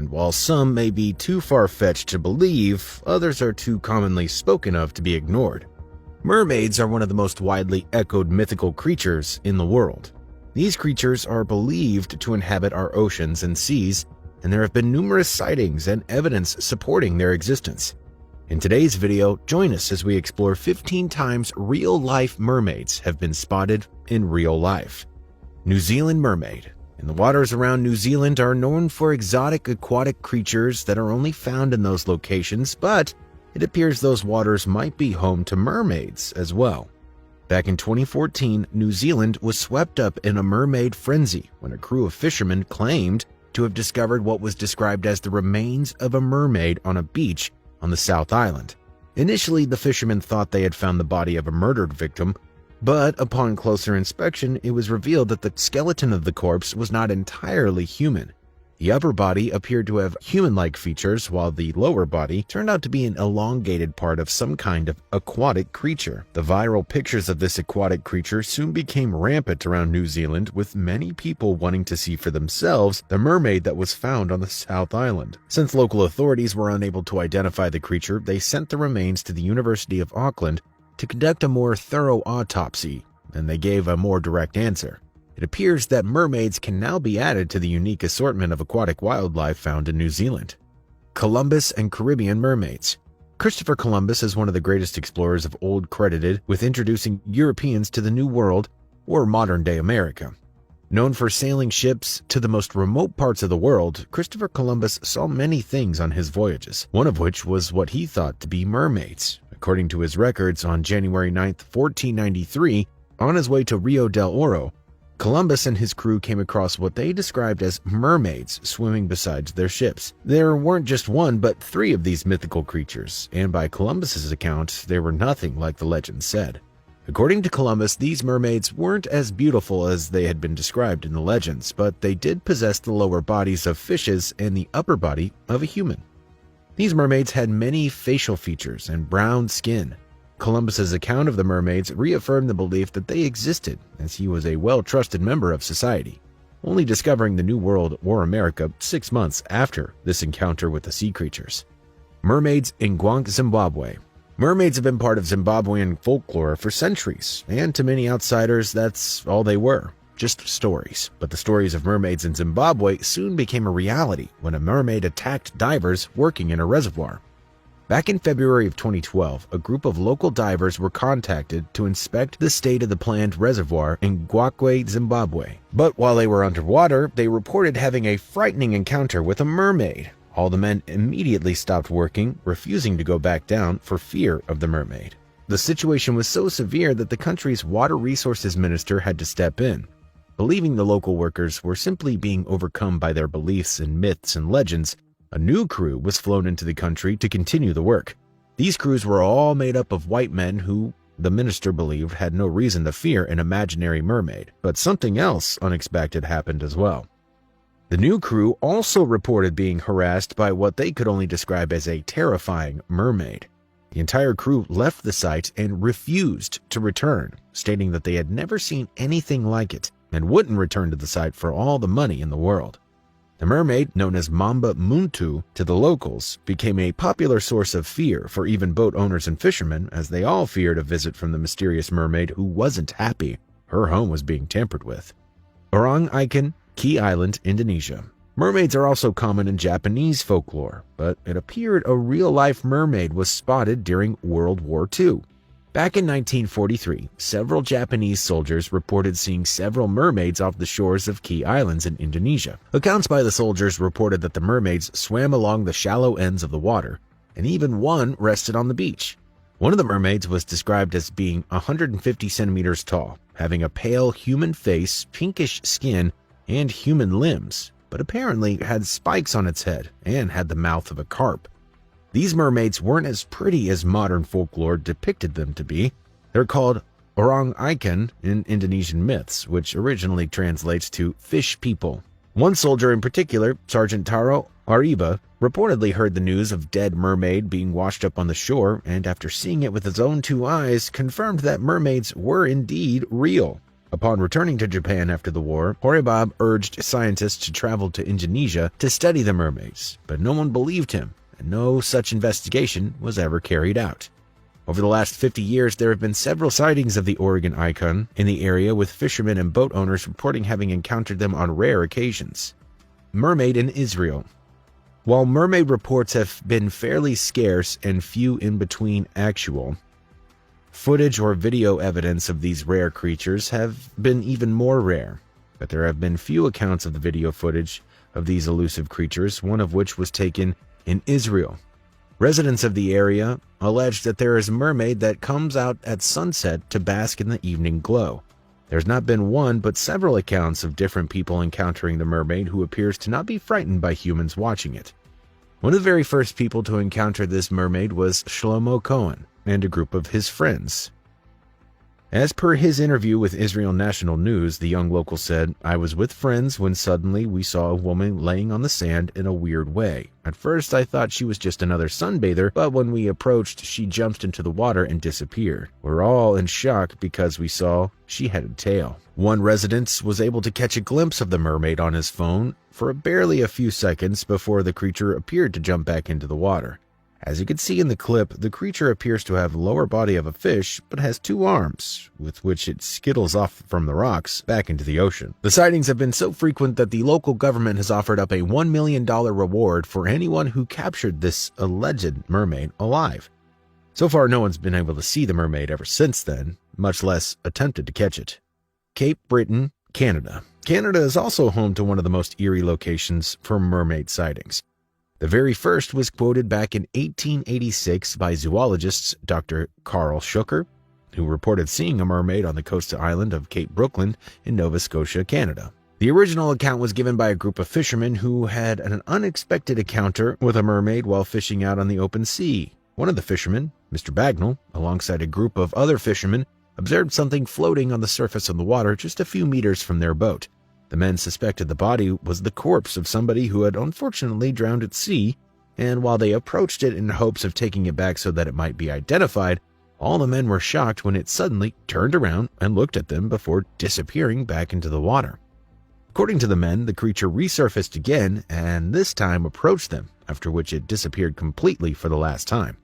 and while some may be too far-fetched to believe, others are too commonly spoken of to be ignored. Mermaids are one of the most widely echoed mythical creatures in the world. These creatures are believed to inhabit our oceans and seas, and there have been numerous sightings and evidence supporting their existence. In today's video, join us as we explore 15 times real-life mermaids have been spotted in real life. New Zealand mermaid. And the waters around New Zealand are known for exotic aquatic creatures that are only found in those locations, but it appears those waters might be home to mermaids as well. Back in 2014, New Zealand was swept up in a mermaid frenzy when a crew of fishermen claimed to have discovered what was described as the remains of a mermaid on a beach on the South Island. Initially, the fishermen thought they had found the body of a murdered victim, but upon closer inspection, it was revealed that the skeleton of the corpse was not entirely human. The upper body appeared to have human-like features, while the lower body turned out to be an elongated part of some kind of aquatic creature. The viral pictures of this aquatic creature soon became rampant around New Zealand, with many people wanting to see for themselves the mermaid that was found on the South Island. Since local authorities were unable to identify the creature, they sent the remains to the University of Auckland to conduct a more thorough autopsy, and they gave a more direct answer. It appears that mermaids can now be added to the unique assortment of aquatic wildlife found in New Zealand. Columbus and Caribbean mermaids. Christopher Columbus is one of the greatest explorers of old, credited with introducing Europeans to the New World, or modern-day America. Known for sailing ships to the most remote parts of the world, Christopher Columbus saw many things on his voyages, one of which was what he thought to be mermaids. According to his records, on January 9, 1493, on his way to Rio del Oro, Columbus and his crew came across what they described as mermaids swimming beside their ships. There weren't just one, but three of these mythical creatures, and by Columbus's account, they were nothing like the legend said. According to Columbus, these mermaids weren't as beautiful as they had been described in the legends, but they did possess the lower bodies of fishes and the upper body of a human. These mermaids had many facial features and brown skin. Columbus's account of the mermaids reaffirmed the belief that they existed, as he was a well-trusted member of society, only discovering the New World or America 6 months after this encounter with the sea creatures. Mermaids in Gwank, Zimbabwe. Mermaids have been part of Zimbabwean folklore for centuries, and to many outsiders, that's all they were, just stories. But the stories of mermaids in Zimbabwe soon became a reality when a mermaid attacked divers working in a reservoir. Back in February of 2012, a group of local divers were contacted to inspect the state of the planned reservoir in Gwakwe, Zimbabwe. But while they were underwater, they reported having a frightening encounter with a mermaid. All the men immediately stopped working, refusing to go back down for fear of the mermaid. The situation was so severe that the country's water resources minister had to step in. Believing the local workers were simply being overcome by their beliefs in myths and legends, a new crew was flown into the country to continue the work. These crews were all made up of white men who, the minister believed, had no reason to fear an imaginary mermaid. But something else unexpected happened as well. The new crew also reported being harassed by what they could only describe as a terrifying mermaid. The entire crew left the site and refused to return, stating that they had never seen anything like it and wouldn't return to the site for all the money in the world. The mermaid, known as Mamba Muntu to the locals, became a popular source of fear for even boat owners and fishermen, as they all feared a visit from the mysterious mermaid who wasn't happy her home was being tampered with. Orang Ikan, Key Island, Indonesia. Mermaids are also common in Japanese folklore, but it appeared a real-life mermaid was spotted during World War II. Back in 1943, several Japanese soldiers reported seeing several mermaids off the shores of Key Islands in Indonesia. Accounts by the soldiers reported that the mermaids swam along the shallow ends of the water, and even one rested on the beach. One of the mermaids was described as being 150 centimeters tall, having a pale human face, pinkish skin, and human limbs, but apparently had spikes on its head and had the mouth of a carp. These mermaids weren't as pretty as modern folklore depicted them to be. They're called Orang Ikan in Indonesian myths, which originally translates to fish people. One soldier in particular, Sergeant Taro Ariba, reportedly heard the news of dead mermaid being washed up on the shore, and after seeing it with his own 2 eyes, confirmed that mermaids were indeed real. Upon returning to Japan after the war, Horibab urged scientists to travel to Indonesia to study the mermaids, but no one believed him, and no such investigation was ever carried out. Over the last 50 years, there have been several sightings of the Oregon icon in the area, with fishermen and boat owners reporting having encountered them on rare occasions. Mermaid in Israel. While mermaid reports have been fairly scarce and few in between actual, footage or video evidence of these rare creatures have been even more rare, but there have been few accounts of the video footage of these elusive creatures, one of which was taken in Israel. Residents of the area allege that there is a mermaid that comes out at sunset to bask in the evening glow. There's not been one, but several accounts of different people encountering the mermaid who appears to not be frightened by humans watching it. One of the very first people to encounter this mermaid was Shlomo Cohen and a group of his friends. As per his interview with Israel National News, the young local said, "I was with friends when suddenly we saw a woman laying on the sand in a weird way. At first I thought she was just another sunbather, but when we approached, she jumped into the water and disappeared. We're all in shock because we saw she had a tail." One resident was able to catch a glimpse of the mermaid on his phone for barely a few seconds before the creature appeared to jump back into the water. As you can see in the clip, the creature appears to have the lower body of a fish, but has two arms, with which it skittles off from the rocks back into the ocean. The sightings have been so frequent that the local government has offered up a $1 million reward for anyone who captured this alleged mermaid alive. So far, no one's been able to see the mermaid ever since then, much less attempted to catch it. Cape Breton, Canada. Canada is also home to one of the most eerie locations for mermaid sightings. The very first was quoted back in 1886 by zoologists Dr. Carl Schucker, who reported seeing a mermaid on the coastal island of Cape Brooklyn in Nova Scotia, Canada. The original account was given by a group of fishermen who had an unexpected encounter with a mermaid while fishing out on the open sea. One of the fishermen, Mr. Bagnall, alongside a group of other fishermen, observed something floating on the surface of the water just a few meters from their boat. The men suspected the body was the corpse of somebody who had unfortunately drowned at sea, and while they approached it in hopes of taking it back so that it might be identified, all the men were shocked when it suddenly turned around and looked at them before disappearing back into the water. According to the men, the creature resurfaced again and this time approached them, after which it disappeared completely for the last time.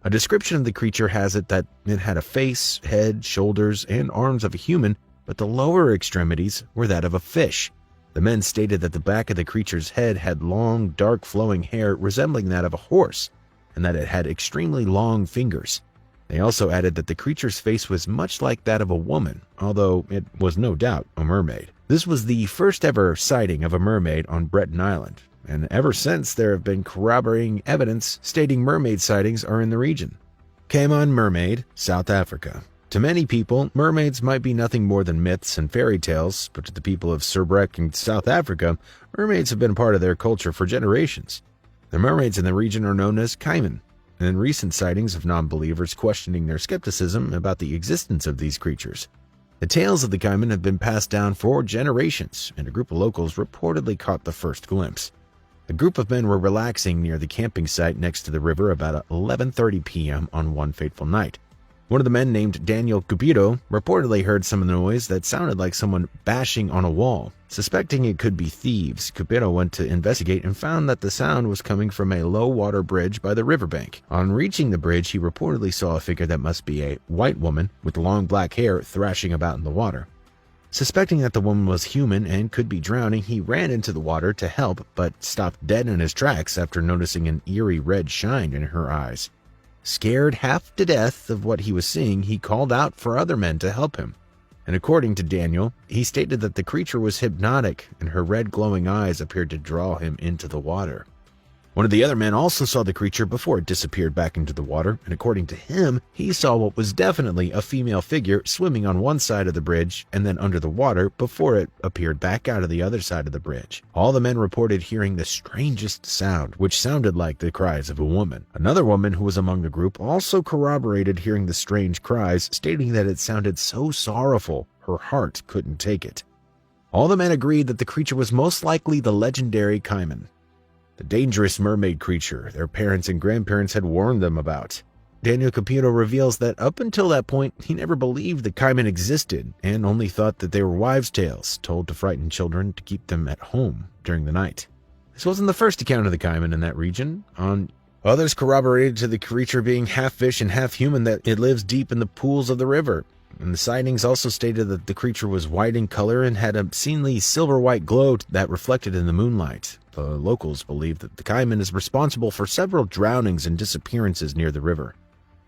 A description of the creature has it that it had a face, head, shoulders, and arms of a human, but the lower extremities were that of a fish. The men stated that the back of the creature's head had long, dark flowing hair resembling that of a horse, and that it had extremely long fingers. They also added that the creature's face was much like that of a woman, although it was no doubt a mermaid. This was the first ever sighting of a mermaid on Breton Island, and ever since there have been corroborating evidence stating mermaid sightings are in the region. Cayman Mermaid, South Africa. To many people, mermaids might be nothing more than myths and fairy tales, but to the people of Surbreck in South Africa, mermaids have been a part of their culture for generations. The mermaids in the region are known as caiman, and recent sightings of non-believers questioning their skepticism about the existence of these creatures. The tales of the caiman have been passed down for generations, and a group of locals reportedly caught the first glimpse. A group of men were relaxing near the camping site next to the river about 11:30 p.m. on one fateful night. One of the men, named Daniel Cupido, reportedly heard some noise that sounded like someone bashing on a wall. Suspecting it could be thieves, Cupido went to investigate and found that the sound was coming from a low-water bridge by the riverbank. On reaching the bridge, he reportedly saw a figure that must be a white woman with long black hair thrashing about in the water. Suspecting that the woman was human and could be drowning, he ran into the water to help, but stopped dead in his tracks after noticing an eerie red shine in her eyes. Scared half to death of what he was seeing, he called out for other men to help him. And according to Daniel, he stated that the creature was hypnotic and her red glowing eyes appeared to draw him into the water. One of the other men also saw the creature before it disappeared back into the water, and according to him, he saw what was definitely a female figure swimming on one side of the bridge and then under the water before it appeared back out of the other side of the bridge. All the men reported hearing the strangest sound, which sounded like the cries of a woman. Another woman who was among the group also corroborated hearing the strange cries, stating that it sounded so sorrowful her heart couldn't take it. All the men agreed that the creature was most likely the legendary caiman, the dangerous mermaid creature their parents and grandparents had warned them about. Daniel Caputo reveals that up until that point, he never believed the caiman existed and only thought that they were wives' tales told to frighten children to keep them at home during the night. This wasn't the first account of the caiman in that region. Others corroborated to the creature being half fish and half human that it lives deep in the pools of the river. And the sightings also stated that the creature was white in color and had a obscenely silver-white glow that reflected in the moonlight. The locals believe that the caiman is responsible for several drownings and disappearances near the river.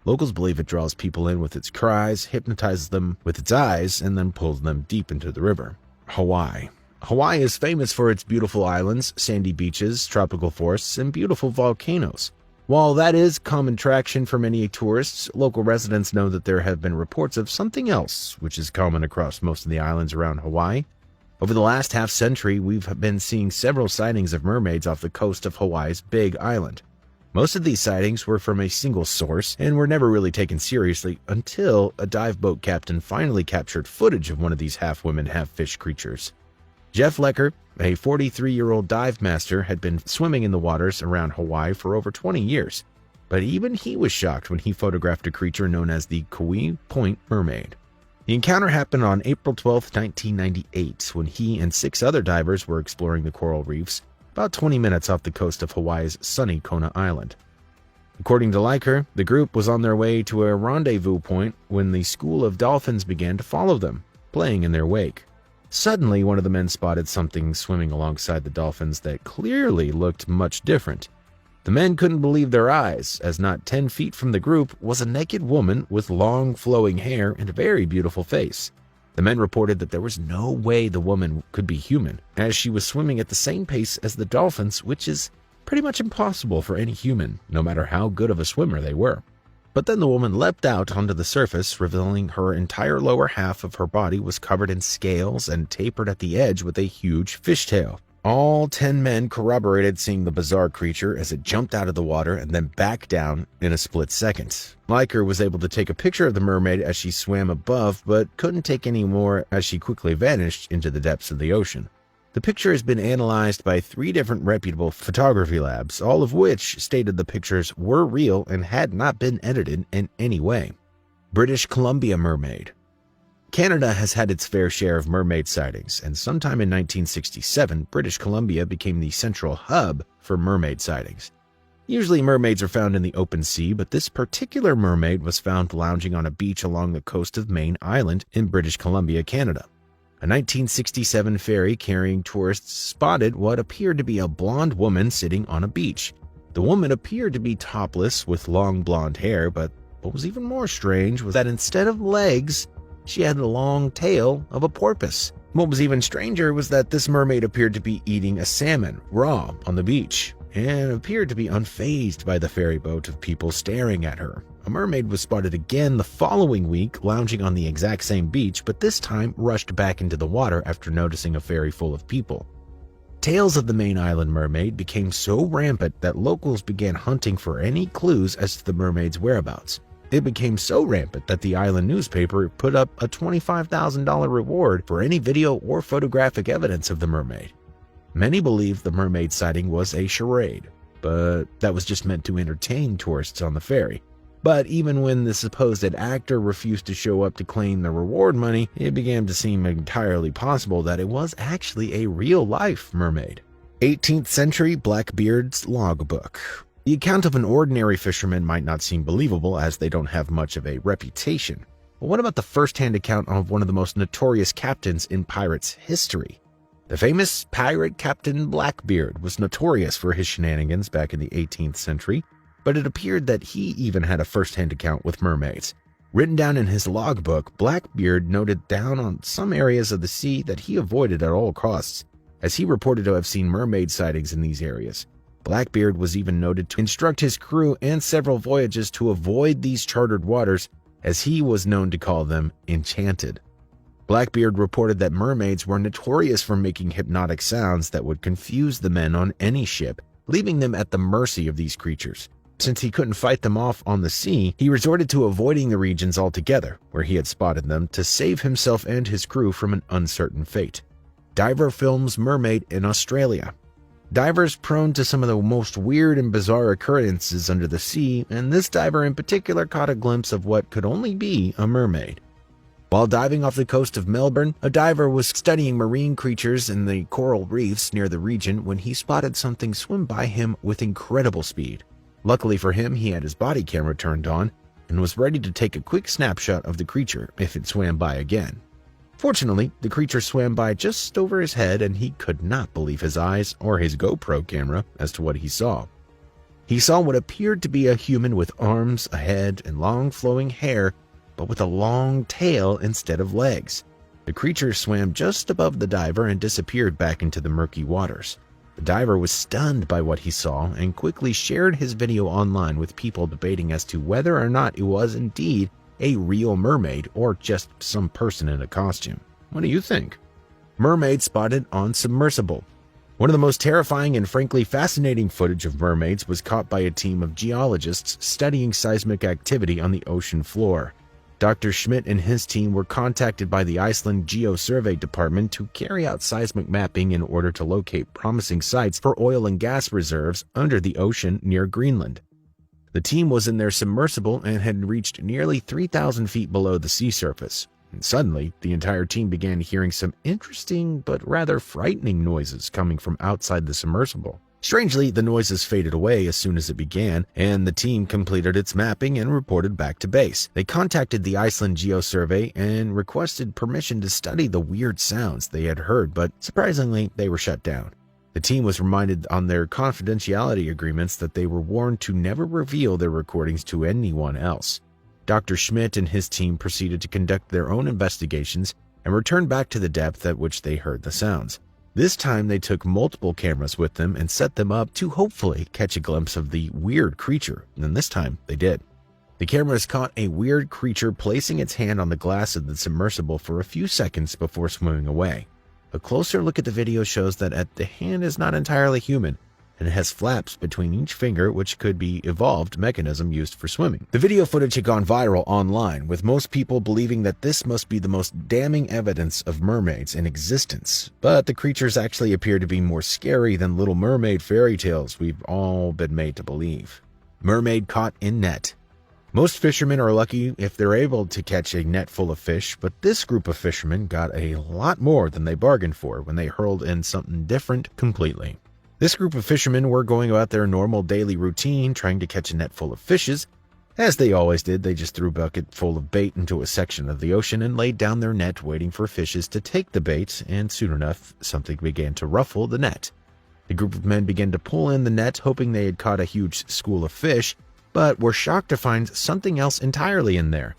Locals believe it draws people in with its cries, hypnotizes them with its eyes, and then pulls them deep into the river. Hawaii. Hawaii is famous for its beautiful islands, sandy beaches, tropical forests, and beautiful volcanoes. While that is common attraction for many tourists, local residents know that there have been reports of something else, which is common across most of the islands around Hawaii. Over the last half-century, we've been seeing several sightings of mermaids off the coast of Hawaii's Big Island. Most of these sightings were from a single source and were never really taken seriously until a dive boat captain finally captured footage of one of these half-women, half-fish creatures. Jeff Lecker, a 43-year-old dive master, had been swimming in the waters around Hawaii for over 20 years, but even he was shocked when he photographed a creature known as the Kauai Point Mermaid. The encounter happened on April 12, 1998, when he and 6 other divers were exploring the coral reefs about 20 minutes off the coast of Hawaii's sunny Kona Island. According to Leiker, the group was on their way to a rendezvous point when the school of dolphins began to follow them, playing in their wake. Suddenly, one of the men spotted something swimming alongside the dolphins that clearly looked much different. The men couldn't believe their eyes, as not 10 feet from the group was a naked woman with long flowing hair and a very beautiful face. The men reported that there was no way the woman could be human, as she was swimming at the same pace as the dolphins, which is pretty much impossible for any human, no matter how good of a swimmer they were. But then the woman leapt out onto the surface, revealing her entire lower half of her body was covered in scales and tapered at the edge with a huge fishtail. All 10 men corroborated seeing the bizarre creature as it jumped out of the water and then back down in a split second. Leiker was able to take a picture of the mermaid as she swam above, but couldn't take any more as she quickly vanished into the depths of the ocean. The picture has been analyzed by 3 different reputable photography labs, all of which stated the pictures were real and had not been edited in any way. British Columbia Mermaid. Canada has had its fair share of mermaid sightings, and sometime in 1967, British Columbia became the central hub for mermaid sightings. Usually mermaids are found in the open sea, but this particular mermaid was found lounging on a beach along the coast of Main Island in British Columbia, Canada. A 1967 ferry carrying tourists spotted what appeared to be a blonde woman sitting on a beach. The woman appeared to be topless with long blonde hair, but what was even more strange was that instead of legs, she had the long tail of a porpoise. What was even stranger was that this mermaid appeared to be eating a salmon raw on the beach and appeared to be unfazed by the ferry boat of people staring at her. A mermaid was spotted again the following week lounging on the exact same beach, but this time rushed back into the water after noticing a ferry full of people. Tales of the Main Island mermaid became so rampant that locals began hunting for any clues as to the mermaid's whereabouts. It became so rampant that the island newspaper put up a $25,000 reward for any video or photographic evidence of the mermaid. Many believe the mermaid sighting was a charade, but that was just meant to entertain tourists on the ferry. But even when the supposed actor refused to show up to claim the reward money, it began to seem entirely possible that it was actually a real-life mermaid. 18th century Blackbeard's logbook. The account of an ordinary fisherman might not seem believable as they don't have much of a reputation. But what about the first-hand account of one of the most notorious captains in pirates' history? The famous pirate Captain Blackbeard was notorious for his shenanigans back in the 18th century, but it appeared that he even had a first-hand account with mermaids. Written down in his logbook, Blackbeard noted down on some areas of the sea that he avoided at all costs, as he reported to have seen mermaid sightings in these areas. Blackbeard was even noted to instruct his crew and several voyages to avoid these chartered waters, as he was known to call them enchanted. Blackbeard reported that mermaids were notorious for making hypnotic sounds that would confuse the men on any ship, leaving them at the mercy of these creatures. Since he couldn't fight them off on the sea, he resorted to avoiding the regions altogether, where he had spotted them, to save himself and his crew from an uncertain fate. Diver films mermaid in Australia. Divers prone to some of the most weird and bizarre occurrences under the sea, and this diver in particular caught a glimpse of what could only be a mermaid. While diving off the coast of Melbourne, a diver was studying marine creatures in the coral reefs near the region when he spotted something swim by him with incredible speed. Luckily for him, he had his body camera turned on and was ready to take a quick snapshot of the creature if it swam by again. Fortunately, the creature swam by just over his head and he could not believe his eyes or his GoPro camera as to what he saw. He saw what appeared to be a human with arms, a head, and long flowing hair, but with a long tail instead of legs. The creature swam just above the diver and disappeared back into the murky waters. The diver was stunned by what he saw and quickly shared his video online with people debating as to whether or not it was indeed a real mermaid or just some person in a costume. What do you think? Mermaid spotted on submersible. One of the most terrifying and frankly fascinating footage of mermaids was caught by a team of geologists studying seismic activity on the ocean floor. Dr. Schmidt and his team were contacted by the Iceland Geosurvey Department to carry out seismic mapping in order to locate promising sites for oil and gas reserves under the ocean near Greenland. The team was in their submersible and had reached nearly 3,000 feet below the sea surface. And suddenly, the entire team began hearing some interesting but rather frightening noises coming from outside the submersible. Strangely, the noises faded away as soon as it began, and the team completed its mapping and reported back to base. They contacted the Iceland Geosurvey and requested permission to study the weird sounds they had heard, but surprisingly, they were shut down. The team was reminded on their confidentiality agreements that they were warned to never reveal their recordings to anyone else. Dr. Schmidt and his team proceeded to conduct their own investigations and returned back to the depth at which they heard the sounds. This time they took multiple cameras with them and set them up to hopefully catch a glimpse of the weird creature, and this time they did. The cameras caught a weird creature placing its hand on the glass of the submersible for a few seconds before swimming away. A closer look at the video shows that the hand is not entirely human, and it has flaps between each finger, which could be evolved mechanism used for swimming. The video footage had gone viral online, with most people believing that this must be the most damning evidence of mermaids in existence. But the creatures actually appear to be more scary than Little Mermaid fairy tales we've all been made to believe. Mermaid caught in net. Most fishermen are lucky if they're able to catch a net full of fish, but this group of fishermen got a lot more than they bargained for when they hurled in something different completely. This group of fishermen were going about their normal daily routine, trying to catch a net full of fishes. As they always did, they just threw a bucket full of bait into a section of the ocean and laid down their net waiting for fishes to take the bait, and soon enough, something began to ruffle the net. The group of men began to pull in the net, hoping they had caught a huge school of fish, but were shocked to find something else entirely in there.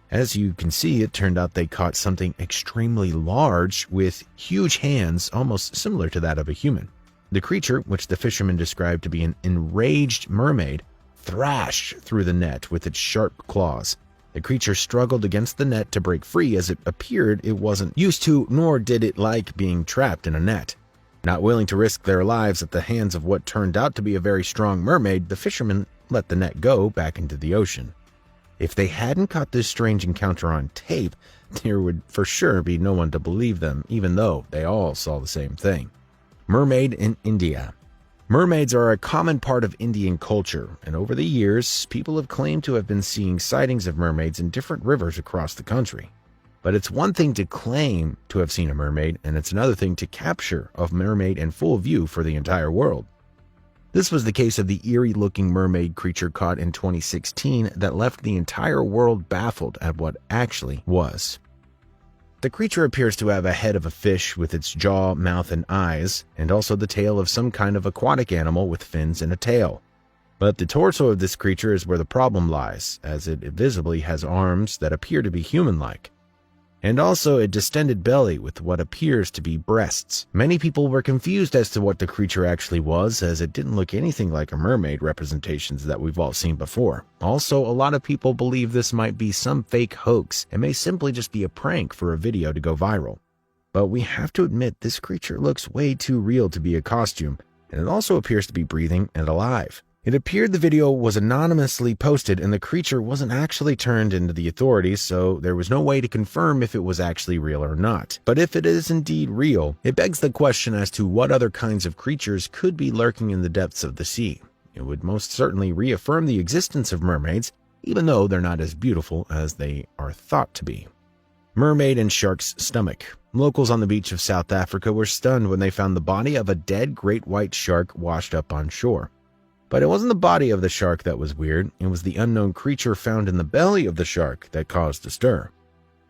As you can see, it turned out they caught something extremely large with huge hands, almost similar to that of a human. The creature, which the fishermen described to be an enraged mermaid, thrashed through the net with its sharp claws. The creature struggled against the net to break free, as it appeared it wasn't used to, nor did it like being trapped in a net. Not willing to risk their lives at the hands of what turned out to be a very strong mermaid, the fishermen let the net go back into the ocean. If they hadn't caught this strange encounter on tape, there would for sure be no one to believe them, even though they all saw the same thing. Mermaid in India. Mermaids are a common part of Indian culture, and over the years, people have claimed to have been seeing sightings of mermaids in different rivers across the country. But it's one thing to claim to have seen a mermaid, and it's another thing to capture a mermaid in full view for the entire world. This was the case of the eerie-looking mermaid creature caught in 2016 that left the entire world baffled at what actually was. The creature appears to have a head of a fish with its jaw, mouth, and eyes, and also the tail of some kind of aquatic animal with fins and a tail. But the torso of this creature is where the problem lies, as it visibly has arms that appear to be human-like, and also a distended belly with what appears to be breasts. Many people were confused as to what the creature actually was, as it didn't look anything like a mermaid representations that we've all seen before. Also, a lot of people believe this might be some fake hoax and may simply just be a prank for a video to go viral. But we have to admit this creature looks way too real to be a costume, and it also appears to be breathing and alive. It appeared the video was anonymously posted and the creature wasn't actually turned into the authorities, so there was no way to confirm if it was actually real or not. But if it is indeed real, it begs the question as to what other kinds of creatures could be lurking in the depths of the sea. It would most certainly reaffirm the existence of mermaids, even though they're not as beautiful as they are thought to be. Mermaid in shark's stomach. Locals on the beach of South Africa were stunned when they found the body of a dead great white shark washed up on shore. But it wasn't the body of the shark that was weird, it was the unknown creature found in the belly of the shark that caused a stir.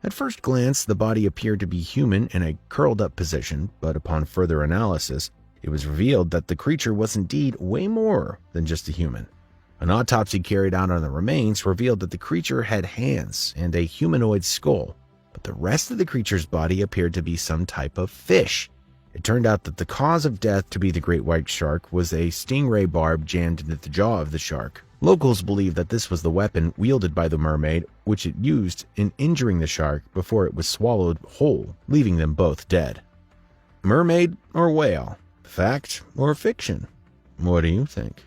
At first glance, the body appeared to be human in a curled-up position, but upon further analysis, it was revealed that the creature was indeed way more than just a human. An autopsy carried out on the remains revealed that the creature had hands and a humanoid skull, but the rest of the creature's body appeared to be some type of fish. It turned out that the cause of death to be the great white shark was a stingray barb jammed into the jaw of the shark. Locals believe that this was the weapon wielded by the mermaid, which it used in injuring the shark before it was swallowed whole, leaving them both dead. Mermaid or whale? Fact or fiction? What do you think?